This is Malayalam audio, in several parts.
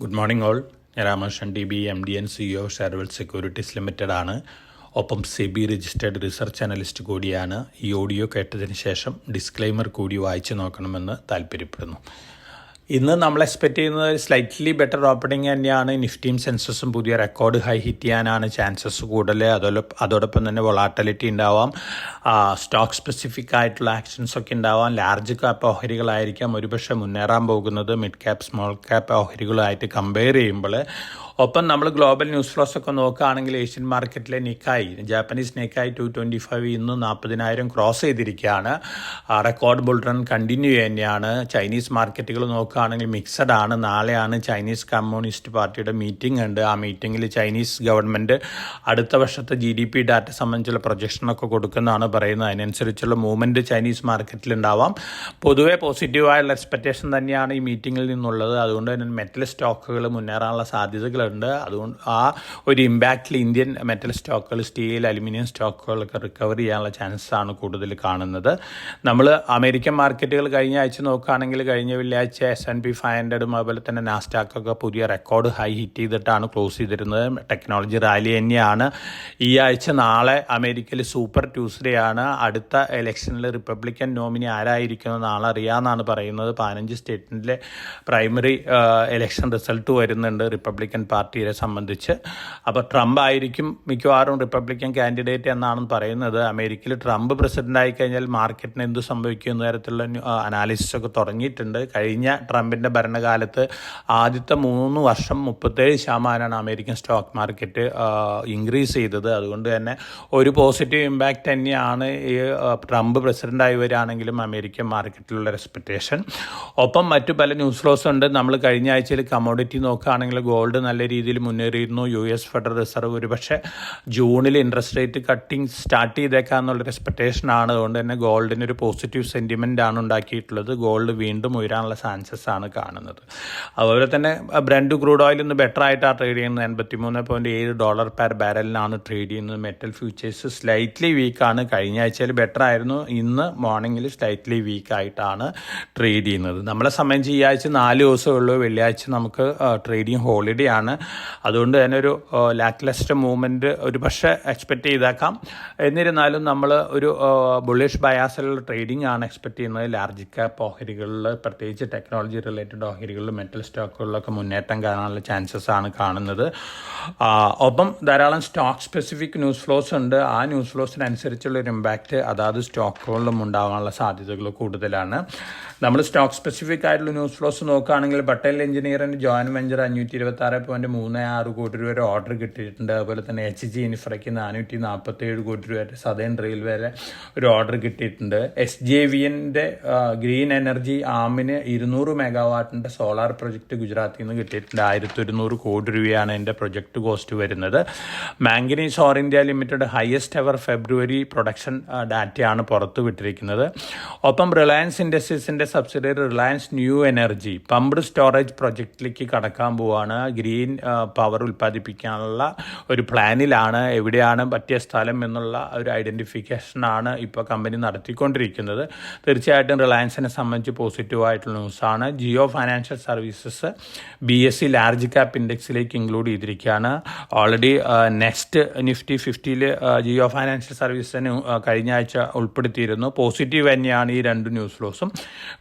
Good morning all. ഞാൻ Ramakrishnan T B MD & CEO Sharewell Securities Limited ആണ്. ഒപ്പം സെബി രജിസ്റ്റേർഡ് റിസർച്ച് അനലിസ്റ്റ് കൂടിയാണ്. ഈ ഓഡിയോ കേട്ടതിന് ശേഷം ഡിസ്ക്ലെയിമർ കൂടി വായിച്ചു നോക്കണമെന്ന് താല്പര്യപ്പെടുന്നു. ഇന്ന് നമ്മൾ എക്സ്പെക്റ്റ് ചെയ്യുന്നത് സ്ലൈറ്റ്ലി ബെറ്റർ ഓപ്പണിംഗ് തന്നെയാണ്. നിഫ്റ്റിയും സെൻസസും പുതിയ റെക്കോർഡ് ഹൈ ഹിറ്റ് ചെയ്യാനാണ് ചാൻസസ് കൂടുതൽ. അതോടൊപ്പം തന്നെ വൊളാറ്റിലിറ്റി ഉണ്ടാവാം, സ്റ്റോക്ക് സ്പെസിഫിക് ആയിട്ടുള്ള ആക്ഷൻസ് ഒക്കെ ഉണ്ടാവാം. ലാർജ് ക്യാപ്പ് ഓഹരികളായിരിക്കാം ഒരുപക്ഷെ മുന്നേറാൻ പോകുന്നത് മിഡ് ക്യാപ്പ് സ്മോൾ ക്യാപ്പ് ഓഹരികളായിട്ട് കമ്പയർ ചെയ്യുമ്പോൾ. ഒപ്പം നമ്മൾ ഗ്ലോബൽ ന്യൂസ് ഫ്ലോസ് ഒക്കെ നോക്കുകയാണെങ്കിൽ ഏഷ്യൻ മാർക്കറ്റിലെ നിക്കായി, ജാപ്പനീസ് നിക്കായി 225 ഇന്ന് 40,000 ക്രോസ് ചെയ്തിരിക്കുകയാണ്. റെക്കോർഡ് ബുൾ റൺ കണ്ടിന്യൂ തന്നെയാണ്. ചൈനീസ് മാർക്കറ്റുകൾ നോക്കുകയാണെങ്കിൽ മിക്സഡ് ആണ്. നാളെയാണ് ചൈനീസ് കമ്മ്യൂണിസ്റ്റ് പാർട്ടിയുടെ മീറ്റിംഗ് ഉണ്ട്. ആ മീറ്റിങ്ങിൽ ചൈനീസ് ഗവൺമെൻറ് അടുത്ത വർഷത്തെ GDP ഡാറ്റ സംബന്ധിച്ചുള്ള പ്രൊജക്ഷനൊക്കെ കൊടുക്കുന്നതാണ് പറയുന്നത്. അതിനനുസരിച്ചുള്ള മൂവ്മെൻറ്റ് ചൈനീസ് മാർക്കറ്റിലുണ്ടാവാം. പൊതുവെ പോസിറ്റീവായുള്ള എക്സ്പെക്റ്റേഷൻ തന്നെയാണ് ഈ മീറ്റിങ്ങിൽ നിന്നുള്ളത്. അതുകൊണ്ട് തന്നെ മെറ്റൽ സ്റ്റോക്കുകൾ മുന്നേറാനുള്ള സാധ്യതകൾ ഉണ്ട്. അതുകൊണ്ട് ആ ഒരു ഇമ്പാക്റ്റിൽ ഇന്ത്യൻ മെറ്റൽ സ്റ്റോക്കുകൾ, സ്റ്റീൽ, അലുമിനിയം സ്റ്റോക്കുകളൊക്കെ റിക്കവർ ചെയ്യാനുള്ള ചാൻസസ് ആണ് കൂടുതൽ കാണുന്നത്. നമ്മൾ അമേരിക്കൻ മാർക്കറ്റുകൾ കഴിഞ്ഞ ആഴ്ച നോക്കുകയാണെങ്കിൽ കഴിഞ്ഞ വെള്ളിയാഴ്ച S&P 500 അതുപോലെ തന്നെ നാസ്ഡാക്കൊക്കെ പുതിയ റെക്കോർഡ് ഹൈ ഹിറ്റ് ചെയ്തിട്ടാണ് ക്ലോസ് ചെയ്തിരുന്നത്. ടെക്നോളജി റാലി തന്നെയാണ് ഈ ആഴ്ച. നാളെ അമേരിക്കയിൽ സൂപ്പർ ട്യൂസ്ഡേ ആണ്. അടുത്ത ഇലക്ഷനിൽ റിപ്പബ്ലിക്കൻ നോമിനി ആരായിരിക്കുന്നത് നാളെ അറിയാമെന്നാണ് പറയുന്നത്. 15 സ്റ്റേറ്റിലെ പ്രൈമറി ഇലക്ഷൻ റിസൾട്ട് വരുന്നുണ്ട് റിപ്പബ്ലിക്കൻ പാർട്ടിയെ സംബന്ധിച്ച്. അപ്പോൾ ട്രംപ് ആയിരിക്കും മിക്കവാറും റിപ്പബ്ലിക്കൻ കാൻഡിഡേറ്റ് എന്നാണ് പറയുന്നത്. അമേരിക്കയിൽ ട്രംപ് പ്രസിഡന്റ് ആയി കഴിഞ്ഞാൽ മാർക്കറ്റിന് എന്ത് സംഭവിക്കും എന്ന തരത്തിലുള്ള അനാലിസിസ് ഒക്കെ തുടങ്ങിയിട്ടുണ്ട്. കഴിഞ്ഞ ട്രംപിൻ്റെ ഭരണകാലത്ത് ആദ്യത്തെ 3 വർഷം 37% അമേരിക്കൻ സ്റ്റോക്ക് മാർക്കറ്റ് ഇൻക്രീസ് ചെയ്തത്. അതുകൊണ്ട് തന്നെ ഒരു പോസിറ്റീവ് ഇമ്പാക്റ്റ് തന്നെയാണ് ഈ ട്രംപ് പ്രസിഡൻ്റായി വരികയാണെങ്കിലും അമേരിക്കൻ മാർക്കറ്റിലുള്ള എക്സ്പെക്റ്റേഷൻ. ഒപ്പം മറ്റു പല ന്യൂസ് ഫ്ലോസ് ഉണ്ട്. നമ്മൾ കഴിഞ്ഞ ആഴ്ചയിൽ കമോഡിറ്റി നോക്കുകയാണെങ്കിൽ ഗോൾഡ് നല്ല രീതിയിൽ മുന്നേറിയിരുന്നു. US ഫെഡറൽ റിസർവ് ഒരുപക്ഷെ ജൂണിൽ ഇൻട്രസ്റ്റ് റേറ്റ് കട്ടിങ് സ്റ്റാർട്ട് ചെയ്തേക്കാന്നുള്ളൊരു എക്സ്പെക്റ്റേഷനാണ്. അതുകൊണ്ട് തന്നെ ഗോൾഡിനൊരു പോസിറ്റീവ് സെൻറ്റിമെൻ്റ് ആണ് ഉണ്ടാക്കിയിട്ടുള്ളത്. ഗോൾഡ് വീണ്ടും ഉയരാനുള്ള ചാൻസസ് ആണ് കാണുന്നത്. അതുപോലെ തന്നെ ബ്രന്റ് ക്രൂഡ് ഓയിൽ ഇന്ന് ബെറ്റർ ആയിട്ടാണ് ട്രേഡ് ചെയ്യുന്നത്. $83.7 പെർ ബാരലിനാണ് ട്രേഡ് ചെയ്യുന്നത്. മെറ്റൽ ഫ്യൂച്ചേഴ്സ് സ്ലൈറ്റ്ലി വീക്കാണ്. കഴിഞ്ഞ ആഴ്ചയിൽ ബെറ്റർ ആയിരുന്നു. ഇന്ന് മോർണിംഗിൽ സ്ലൈറ്റ്ലി വീക്കായിട്ടാണ് ട്രേഡ് ചെയ്യുന്നത്. നമ്മളെ സംബന്ധിച്ച് ഈ ആഴ്ച 4 ദിവസമേ ഉള്ളൂ. വെള്ളിയാഴ്ച നമുക്ക് ട്രേഡിങ് ഹോളിഡേ ആണ്. അതുകൊണ്ട് തന്നെ ഒരു ലാക്ക്ലസ്റ്റർ മൂവ്മെൻറ്റ് ഒരു പക്ഷേ എക്സ്പെക്റ്റ് ചെയ്തേക്കാം. എന്നിരുന്നാലും നമ്മൾ ഒരു ബുള്ളിഷ് ബയാസിലുള്ള ട്രേഡിംഗ് ആണ് എക്സ്പെക്റ്റ് ചെയ്യുന്നത്. ലാർജ് ക്യാപ്പ് ഓഹരികളിൽ, പ്രത്യേകിച്ച് ടെക്നോളജി റിലേറ്റഡ് ഓഹരികളിൽ, മെറ്റൽ സ്റ്റോക്കുകളിലൊക്കെ മുന്നേറ്റം കാണാനുള്ള ചാൻസസ് ആണ് കാണുന്നത്. ഒപ്പം ധാരാളം സ്റ്റോക്ക് സ്പെസിഫിക് ന്യൂസ് ഫ്ലോസ് ഉണ്ട്. ആ ന്യൂസ് ഫ്ലോസിനനുസരിച്ചുള്ളൊരു ഇമ്പാക്റ്റ് അതാത് സ്റ്റോക്കുകളിലും ഉണ്ടാകാനുള്ള സാധ്യതകൾ കൂടുതലാണ്. നമ്മൾ സ്റ്റോക്ക് സ്പെസിഫിക് ആയിട്ടുള്ള ന്യൂസ് ഫ്ലോസ് നോക്കുകയാണെങ്കിൽ പട്ടേൽ എഞ്ചിനീയറിൻ്റെ ജോയിൻറ്റ് വെഞ്ചർ 526.36 കോടി രൂപ ഓർഡർ കിട്ടിയിട്ടുണ്ട്. അതുപോലെ തന്നെ HG ഇൻഫ്രയ്ക്ക് 447 കോടി രൂപ സദേൺ റെയിൽവേയുടെ ഒരു ഓർഡർ കിട്ടിയിട്ടുണ്ട്. SJVൻ്റെ ഗ്രീൻ എനർജി ആമിന് 200 മെഗാവാട്ടിൻ്റെ സോളാർ പ്രൊജക്റ്റ് ഗുജറാത്തിൽ നിന്ന് കിട്ടിയിട്ടുണ്ട്. 1100 കോടി രൂപയാണ് എൻ്റെ പ്രൊജക്റ്റ് കോസ്റ്റ് വരുന്നത്. Manganese Ore India Limited highest ever February production ഡാറ്റയാണ് പുറത്തു വിട്ടിരിക്കുന്നത്. ഒപ്പം റിലയൻസ് ഇൻഡസ്ട്രീസിൻ്റെ subsidiary Reliance New Energy pumped storage പ്രൊജക്റ്റിലേക്ക് കടക്കാൻ പോവുകയാണ്. ഗ്രീൻ പവർ ഉൽപ്പാദിപ്പിക്കാനുള്ള ഒരു പ്ലാനിലാണ്. എവിടെയാണ് പറ്റിയ സ്ഥലം എന്നുള്ള ഒരു ഐഡൻറ്റിഫിക്കേഷനാണ് ഇപ്പോൾ കമ്പനി നടത്തിക്കൊണ്ടിരിക്കുന്നത്. തീർച്ചയായിട്ടും റിലയൻസിനെ സംബന്ധിച്ച് പോസിറ്റീവായിട്ടുള്ള ന്യൂസാണ്. Jio financial services BSE large cap ഇൻഡെക്സിലേക്ക് ഇൻക്ലൂഡ് ചെയ്തിരിക്കുകയാണ്. ഓൾറെഡി നെക്സ്റ്റ് നിഫ്റ്റി 50ൽ ജിയോ ഫൈനാൻഷ്യൽ സർവീസിന് കഴിഞ്ഞ ആഴ്ച ഉൾപ്പെടുത്തിയിരുന്നു. പോസിറ്റീവ് തന്നെയാണ് ഈ 2 ന്യൂസ് ഫ്ലോസും.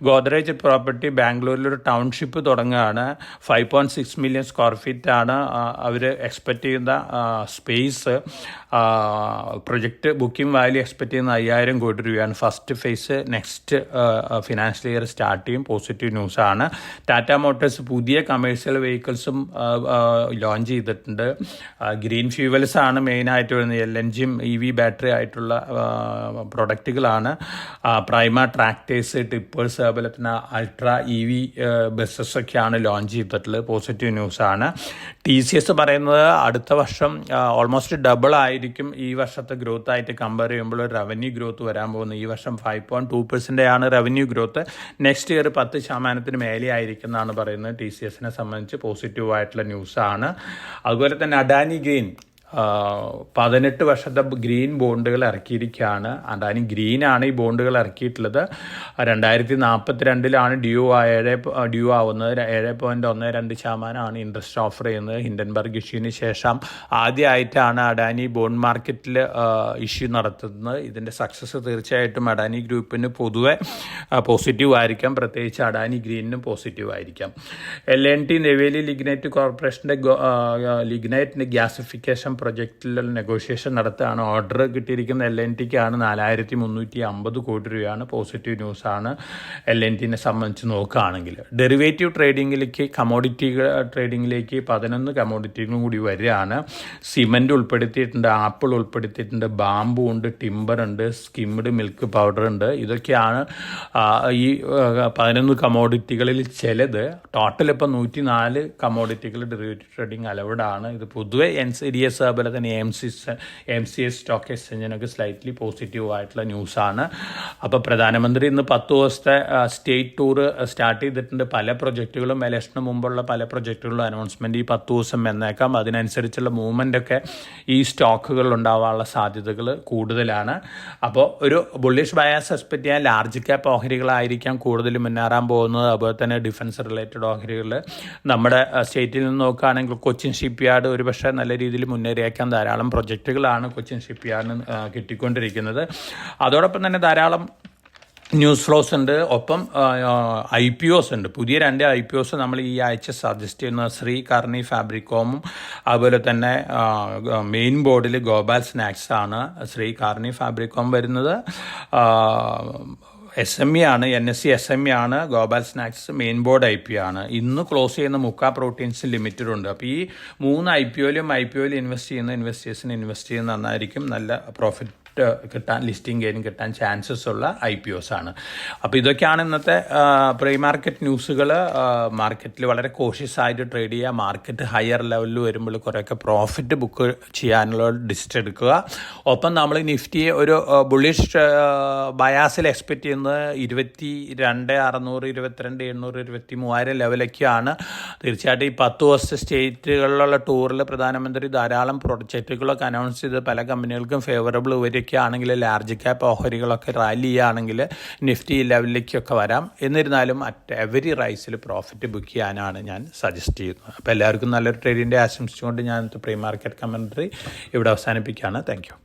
ഗോദ്രേജ് പ്രോപ്പർട്ടി ബാംഗ്ലൂരിലൊരു ടൗൺഷിപ്പ് തുടങ്ങുകയാണ്. 5.6 മില്യൺ സ്ക്വയർ ഫീറ്റ് ആണ് അവർ എക്സ്പെക്റ്റ് ചെയ്യുന്ന space. Project booking value expect ചെയ്യുന്ന 5000 കോടി രൂപയാണ്. First phase next financial year start ചെയ്യും. പോസിറ്റീവ് ന്യൂസാണ്. ടാറ്റ മോട്ടോഴ്സ് പുതിയ കമേഴ്ഷ്യൽ വെഹിക്കിൾസും ലോഞ്ച് ചെയ്തിട്ടുണ്ട്. ഗ്രീൻ ഫ്യൂവൽസ് ആണ് മെയിനായിട്ട് വരുന്നത്. LNGയും EV ബാറ്ററി ആയിട്ടുള്ള പ്രൊഡക്റ്റുകളാണ്. പ്രൈമ ട്രാക്ടേഴ്സ്, ടിപ്പേഴ്സ്, അതുപോലെ തന്നെ അൾട്രാ EV ബസ്സസൊക്കെയാണ് ലോഞ്ച് ചെയ്തിട്ടുള്ളത്. പോസിറ്റീവ് ന്യൂസാണ്. TCS പറയുന്നത് അടുത്ത വർഷം ഓൾമോസ്റ്റ് ഡബിൾ ആയിരിക്കും ഈ വർഷത്തെ ഗ്രോത്ത് ആയിട്ട് കമ്പയർ ചെയ്യുമ്പോൾ റവന്യൂ ഗ്രോത്ത് വരാൻ പോകുന്നത്. ഈ വർഷം 5.2% ആണ് റവന്യൂ ഗ്രോത്ത്. നെക്സ്റ്റ് ഇയർ 10% മേലെ ആയിരിക്കും എന്നാണ് പറയുന്നത്. TCSനെ സംബന്ധിച്ച് പോസിറ്റീവായിട്ടുള്ള ന്യൂസാണ്. അതുപോലെ തന്നെ അഡാനി ഗ്രീൻ 18 വർഷത്തെ ഗ്രീൻ ബോണ്ടുകൾ ഇറക്കിയിരിക്കുകയാണ്. അഡാനി ഗ്രീനാണ് ഈ ബോണ്ടുകൾ ഇറക്കിയിട്ടുള്ളത്. 2042 ഡ്യൂ ആവുന്നത്. 7.12% ഇൻട്രസ്റ്റ് ഓഫർ ചെയ്യുന്നത്. ഹിൻഡൻബർഗ് ഇഷ്യൂവിന് ശേഷം ആദ്യമായിട്ടാണ് അഡാനി ബോണ്ട് മാർക്കറ്റിൽ ഇഷ്യൂ നടത്തുന്നത്. ഇതിൻ്റെ സക്സസ് തീർച്ചയായിട്ടും അഡാനി ഗ്രൂപ്പിന് പൊതുവെ പോസിറ്റീവ് ആയിരിക്കാം, പ്രത്യേകിച്ച് അഡാനി ഗ്രീനിനും പോസിറ്റീവ് ആയിരിക്കാം. L&T നെവേലി ലിഗ്നൈറ്റ് കോർപ്പറേഷൻ്റെ ലിഗ്നൈറ്റിൻ്റെ ഗ്യാസിഫിക്കേഷൻ പ്രൊജക്റ്റിൽ നെഗോഷിയേഷൻ നടത്തുകയാണ്. ഓർഡർ കിട്ടിയിരിക്കുന്ന L&Tക്കാണ് 4350 കോടി രൂപയാണ്. പോസിറ്റീവ് ന്യൂസാണ് L&Tനെ സംബന്ധിച്ച് നോക്കുകയാണെങ്കിൽ. ഡെറിവേറ്റീവ് ട്രേഡിങ്ങിലേക്ക്, കമോഡിറ്റികൾ ട്രേഡിങ്ങിലേക്ക് 11 കമോഡിറ്റികളും കൂടി വരികയാണ്. സിമൻറ്റ് ഉൾപ്പെടുത്തിയിട്ടുണ്ട്, ആപ്പിൾ ഉൾപ്പെടുത്തിയിട്ടുണ്ട്, ബാമ്പു ഉണ്ട്, ടിമ്പർ ഉണ്ട്, സ്കിംഡ് മിൽക്ക് പൗഡർ ഉണ്ട്. ഇതൊക്കെയാണ് ഈ 11 കമോഡിറ്റികളിൽ ചിലത്. ടോട്ടൽ ഇപ്പം 104 കമോഡിറ്റികൾ ഡെറിവേറ്റീവ് ട്രേഡിംഗ് അലൗഡാണ്. ഇത് പൊതുവെ NCDS അതുപോലെ തന്നെ MCX സ്റ്റോക്ക് എക്സ്ചേഞ്ചിനൊക്കെ സ്ലൈറ്റ്ലി പോസിറ്റീവ് ആയിട്ടുള്ള ന്യൂസാണ്. അപ്പോൾ പ്രധാനമന്ത്രി ഇന്ന് 10 ദിവസത്തെ സ്റ്റേറ്റ് ടൂർ സ്റ്റാർട്ട് ചെയ്തിട്ടുണ്ട്. പല പ്രൊജക്റ്റുകളും ഇലക്ഷന് മുമ്പുള്ള പല പ്രൊജക്റ്റുകളും അനൗൺസ്മെൻറ്റ് ഈ 10 ദിവസം വന്നേക്കാം. അതിനനുസരിച്ചുള്ള മൂവ്മെൻ്റൊക്കെ ഈ സ്റ്റോക്കുകളിൽ ഉണ്ടാവാനുള്ള സാധ്യതകൾ കൂടുതലാണ്. അപ്പോൾ ഒരു ബുള്ളിഷ് ബയാസ് എക്സ്പെക്റ്റ് ചെയ്യാൻ ലാർജ് ക്യാപ്പ് ഓഹരികളായിരിക്കാം കൂടുതൽ മുന്നേറാൻ പോകുന്നത്. അതുപോലെ തന്നെ ഡിഫൻസ് റിലേറ്റഡ് ഓഹരികൾ നമ്മുടെ സ്റ്റേറ്റിൽ നിന്ന് നോക്കുകയാണെങ്കിൽ കൊച്ചിൻ ഷിപ്പ് യാർഡ് ഒരുപക്ഷെ നല്ല രീതിയിൽ മുന്നേറിയേക്കാൻ ധാരാളം പ്രൊജക്റ്റുകളാണ് കൊച്ചിൻ ഷിപ്പ് യാർഡിന് കിട്ടിക്കൊണ്ടിരിക്കുന്നത്. അതോടൊപ്പം തന്നെ ധാരാളം ന്യൂസ് ഫ്ലോസ് ഉണ്ട്. ഒപ്പം IPOs ഉണ്ട്. പുതിയ 2 IPOs നമ്മൾ ഈ ആഴ്ച സജസ്റ്റ് ചെയ്യുന്ന ശ്രീ കർണി ഫാബ്രിക്കോമും അതുപോലെ തന്നെ മെയിൻ ബോർഡിൽ ഗോപാൽ സ്നാക്സ് ആണ്. ശ്രീ കർണി ഫാബ്രിക്കോം വരുന്നത് SME ആണ്, NSE SME ആണ്. Gopal snacks main board IPO ആണ്. ഇന്ന് ക്ലോസ് ചെയ്യുന്ന മുക്ക പ്രോട്ടീൻസ് ലിമിറ്റഡ് ഉണ്ട്. അപ്പോൾ ഈ 3 IPOയിൽ ഇൻവെസ്റ്റ് ചെയ്യുന്ന ഇൻവെസ്റ്റേഴ്സിന് ഇൻവെസ്റ്റ് ചെയ്യുന്ന നന്നായിരിക്കും. നല്ല പ്രോഫിറ്റ് കിട്ടാൻ, ലിസ്റ്റിംഗ് ഗെയിൻ കിട്ടാൻ ചാൻസസ് ഉള്ള IPOs ആണ്. അപ്പോൾ ഇതൊക്കെയാണ് ഇന്നത്തെ പ്രീ മാർക്കറ്റ് ന്യൂസുകൾ. മാർക്കറ്റിൽ വളരെ കോഷ്യസ് ആയിട്ട് ട്രേഡ് ചെയ്യുക. മാർക്കറ്റ് ഹയർ ലെവലിൽ വരുമ്പോൾ കുറേയൊക്കെ പ്രോഫിറ്റ് ബുക്ക് ചെയ്യാനുള്ള ഡിസിഷൻ എടുക്കുക. ഒപ്പം നമ്മൾ നിഫ്റ്റിയെ ഒരു ബുള്ളിഷ് ബയാസിൽ എക്സ്പെക്റ്റ് ചെയ്യുന്നത് 22,600, 22,800, 23,000 ലെവലൊക്കെയാണ്. തീർച്ചയായിട്ടും ഈ 10 ദിവസത്തെ സ്റ്റേറ്റുകളിലുള്ള ടൂറിൽ പ്രധാനമന്ത്രി ധാരാളം പ്രൊജക്റ്റുകളൊക്കെ അനൗൺസ് ചെയ്ത് പല കമ്പനികൾക്കും ഫേവറബിൾ വരിക ആണെങ്കിൽ ലാർജ് ക്യാപ്പ് ഓഹരികളൊക്കെ റാലി ചെയ്യുകയാണെങ്കിൽ നിഫ്റ്റി ലെവലിലേക്കൊക്കെ വരാം. എന്നിരുന്നാലും അറ്റ് എവരി റൈസിൽ പ്രോഫിറ്റ് ബുക്ക് ചെയ്യാനാണ് ഞാൻ സജസ്റ്റ് ചെയ്യുന്നത്. അപ്പോൾ എല്ലാവർക്കും നല്ലൊരു ട്രേഡിൻ്റെ ആശംസിച്ചുകൊണ്ട് ഞാൻ പ്രീ മാർക്കറ്റ് കമൻട്രി ഇവിടെ അവസാനിപ്പിക്കുകയാണ്. Thank you.